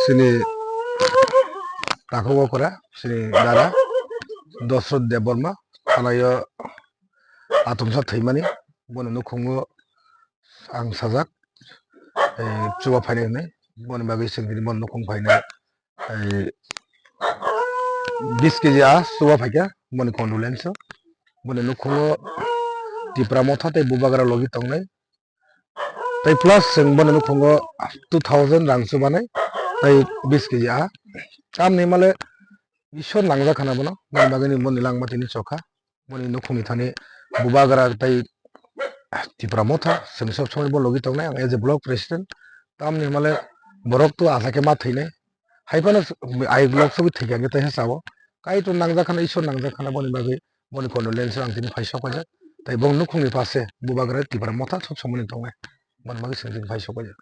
sini takowo kora sini dara Dosrod Deborma kalayo atomsa thaimani boni nukhungo ang sajak chuwa phaine ne boni bagi singri bon nukhung phaine 20 kg a chuwa phaika boni condolence boni nukhungo tipra motha tei bubagra logi tongnai tei plus sing boni nukhungo 2000 rang chubanai tei 20 kg a amni male ishor nangja khana bono boni bagini boni langma tini chokha boni nukhungni thani bubagra tei tipra motha sing sob somoi bon logi tongnai ang as a block president tamni male borok to asake ma thinai haibano ai block sobi thikya ge tei sao kai to nangja khana ishor nangja khana boni bagi boni condolence ang tini phaisok pajak tei bong nukhungni pase bubagra tipra motha sob somoi tongnai boni bagi sing phaisok pajak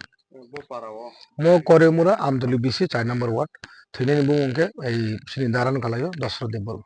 mo kore mura amdali bisi 4 number ward thine ni bungke ei sini daran kalayo Dosrod Deborma